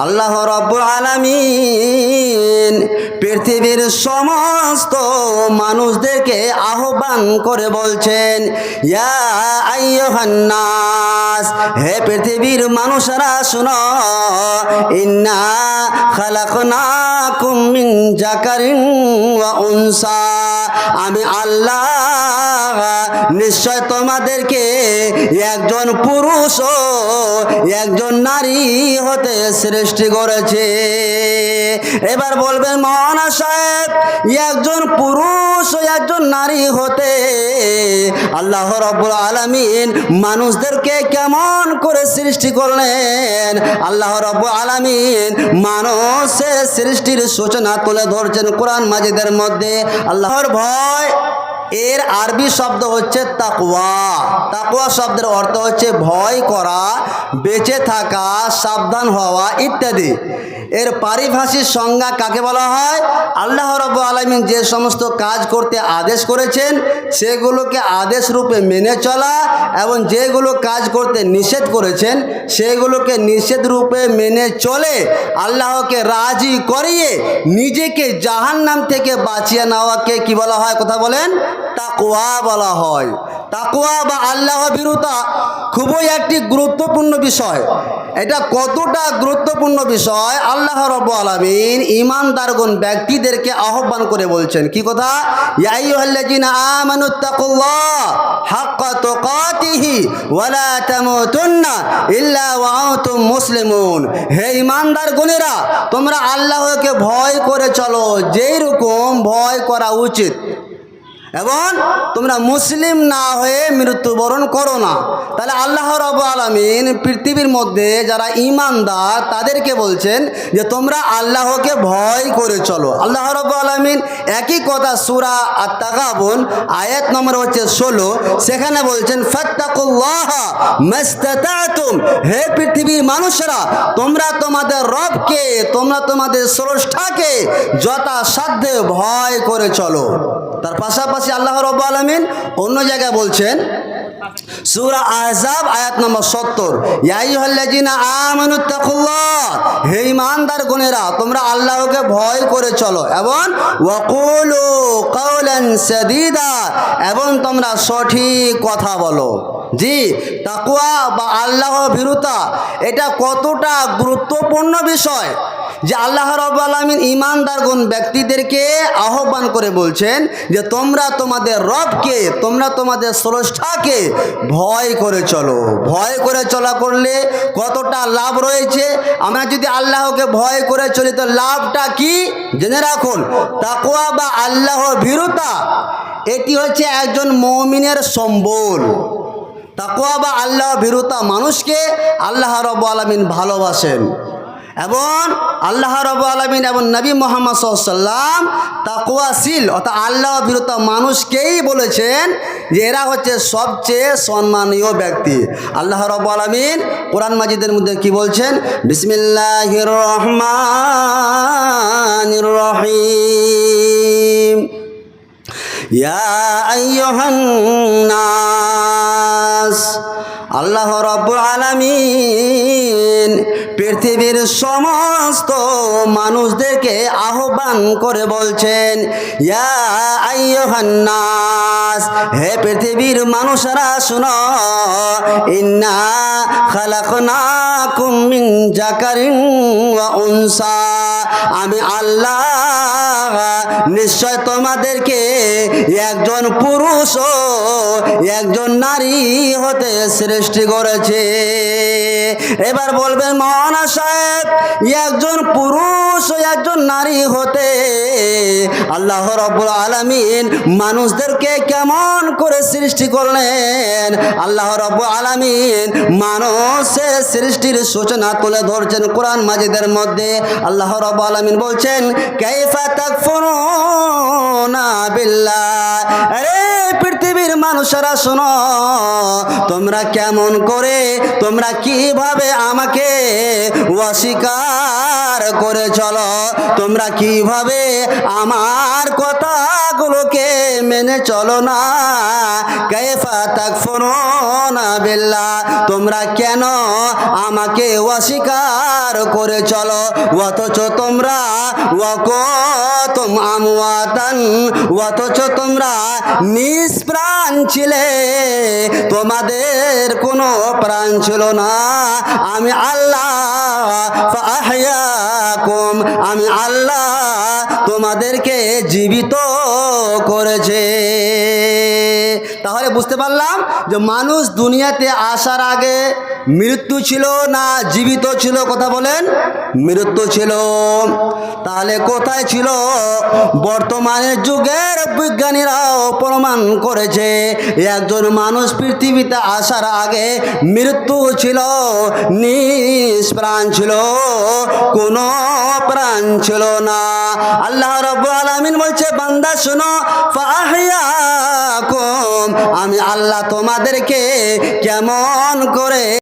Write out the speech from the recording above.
আল্লাহ রাব্বুল আলামিন পৃথিবীর সমস্ত মানুষদেরকে আহ্বান করে বলছেন, ইয়া আইয়ুহান নাস, হে পৃথিবীর মানুষরা শুনো, ইন্না খালাকনাকুম মিন যাকারিন ওয়া উনসা, আমি আল্লাহ নিশ্চয় তোমাদেরকে একজন পুরুষ ও একজন নারী হতে সৃষ্টি করেছে। এবার বলবেন মাওলানা সাহেব, একজন পুরুষ ও একজন নারী হতে আল্লাহ রাব্বুল আলামিন মানুষদেরকে কেমন করে সৃষ্টি করলেন? আল্লাহ রাব্বুল আলামিন মানুষের সৃষ্টির সূচনা তুলে ধরছেন কোরআন মাজিদের মধ্যে। আল্লাহর ভয় এর আরবি শব্দ হচ্ছে তাকওয়া। তাকওয়া শব্দের অর্থ হচ্ছে ভয় করা, বেঁচে থাকা, সাবধান হওয়া ইত্যাদি। এর পারিভাষিক সংজ্ঞা কাকে বলা হয়? আল্লাহ রাব্বুল আলামিন যে সমস্ত কাজ করতে আদেশ করেছেন সেগুলোকে আদেশ রূপে মেনে চলা, এবং যেগুলো কাজ করতে নিষেধ করেছেন সেগুলোকে নিষেধ রূপে মেনে চলে আল্লাহকে রাজি করিয়ে নিজেকে জাহান্নাম থেকে বাঁচিয়ে নেওয়াকে কি বলা হয়? কথা বলেন, তাকওয়া বলা হয়। তাকওয়া বা আল্লাহ ভীরুতা খুবই একটি গুরুত্বপূর্ণ বিষয়। এটা কতটা গুরুত্বপূর্ণ বিষয়, আল্লাহ রাব্বুল আলামিন ঈমানদারগণ ব্যক্তিদেরকে আহ্বান করে বলছেন কি কথা? ইয়া আইয়ুহাল্লাযীনা আমানুত্তাকুল্লাহ হাক্কা তুকাতিহি ওয়া লা তামুতুন্না ইল্লা ওয়া আনতুম মুসলিমুন, হে ঈমানদারগণেরা তোমরা আল্লাহকে ভয় করে চলো যেই রকম ভয় করা উচিত, এবং তোমরা মুসলিম না হয়ে মৃত্যুবরণ করো না। তাহলে আল্লাহ রাব্বুল আলামিন পৃথিবীর মধ্যে যারা ঈমানদার তাদেরকে বলছেন যে তোমরা আল্লাহকে ভয় করে চলো। আল্লাহ রাব্বুল আলামিন একই কথা সূরা আত-তাগাবুন আয়াত নম্বর হচ্ছে 16, সেখানে বলছেন ফাত্তাকুল্লাহা মাস্তাতাতুম, হে পৃথিবীর মানুষেরা তোমরা তোমাদের রবকে, তোমরা তোমাদের স্রষ্টাকে যথাসাধ্যে ভয় করে চলো। তার পাশাপাশি আল্লাহ রাব্বুল আলামিন অন্য জায়গায় বলছেন সূরা আহজাব আয়াত নম্বর 70, ইয়া আইয়ুহাল্লাযীনা আমানুত্তাকুল্লাহ, হে ঈমানদারগণেরা তোমরা আল্লাহকে ভয় করে চলো, এবং ওয়াকুলু কাওলান সাদীদা, এবং তোমরা সঠিক কথা বলো। জি, তাকওয়া বা আল্লাহ ভীরুতা এটা কতটা গুরুত্বপূর্ণ বিষয় যে আল্লাহ রাব্বুল আলামিন ঈমানদারগণ ব্যক্তিদেরকে আহ্বান করে বলছেন যে তোমরা তোমাদের রবকে, তোমরা তোমাদের স্রষ্টাকে ভয় করে চলো। ভয় করে চলা করলে কতটা লাভ রয়েছে, আমরা যদি আল্লাহকে ভয় করে চলি তো লাভটা কি জেনে রাখুন। তাকওয়া বা আল্লাহ ভীরুতা এটি হচ্ছে একজন মুমিনের সম্বল। তাকওয়া বা আল্লাহ ভীরুতা মানুষকে আল্লাহ রাব্বুল আলামিন ভালোবাসেন, এবং আল্লাহ রাব্বুল আলামিন এবং নবী মুহাম্মদ সাল্লাল্লাহু আলাইহি ওয়াসাল্লাম তাকওয়াশীল অর্থাৎ আল্লাহ ভীরুত মানুষকেই বলেছেন যে এরা হচ্ছে সবচেয়ে সম্মানীয় ব্যক্তি। আল্লাহ রাব্বুল আলামিন কোরআন মাজিদের মধ্যে কি বলছেন? বিসমিল্লাহির রহমানির রহিম, ইয়া আইয়ুহান নাস, আল্লাহ রাব্বুল আলামিন পৃথিবীর সমস্ত মানুষদেরকে আহ্বান করে বলছেন, ইয়া আইয়ুহান নাস, হে পৃথিবীর মানুষরা শুনো, ইন্না খালাকনাকুম মিন যাকারিন ওয়া উনসা, আমি আল্লাহ নিশ্চয় তোমাদেরকে একজন পুরুষ ও একজন নারী হতে সৃষ্টি করেছে। এবার বলবেন মাওলানা সাহেব, একজন পুরুষ ও একজন নারী হতে আল্লাহ রাব্বুল আলামিন মানুষদেরকে কেমন করে সৃষ্টি করলেন? আল্লাহ রাব্বুল আলামিন মানুষের সৃষ্টির সূচনা তুলে ধরছেন কোরআন মাজিদের মধ্যে। আল্লাহ রাব্বুল আলামিন বলছেন, কাইফা তাকফুরুনা বিল্লাহ, আরে পৃথিবীর মানুষেরা শোনো, তোমরা কেমন করে, তোমরা কিভাবে আমাকে অস্বীকার করে চলো। তোমরা কিভাবে আমার কথাগুলোকে মেনে চলো না? কাইফা তাকফুরুনা বিল্লাহ, তোমরা কেন আমাকে অস্বীকার করে চলো? অথচ তোমরা ওয়াকুতুম আমওয়াতান, অথচ তোমরা নিষ্প্রাণ ছিলে, তোমাদের কোনো প্রাণ ছিল না। আমি আল্লাহ ফাআহইয়াকুম, আমি আল্লাহ তোমাদেরকে জীবিত করেছে। তাহলে বুঝতে পারলাম যে মানুষ দুনিয়াতে আসার আগে মৃত্যু ছিল না জীবিত ছিল? কথা বলেন। মৃত্যু ছিল। তাহলে কোথায় ছিল? বর্তমানের যুগের বিজ্ঞানীরাও প্রমাণ করেছে একজন মানুষ পৃথিবীতে আসার আগে মৃত্যু ছিল, নিষ্প্রাণ ছিল, কোনো প্রাণ ছিল না। আল্লাহ রাব্বুল আলামিন বলছে, বান্দা শোনো, ফাআহইয়াকুম, আমি আল্লাহ তোমাদেরকে কেমন করে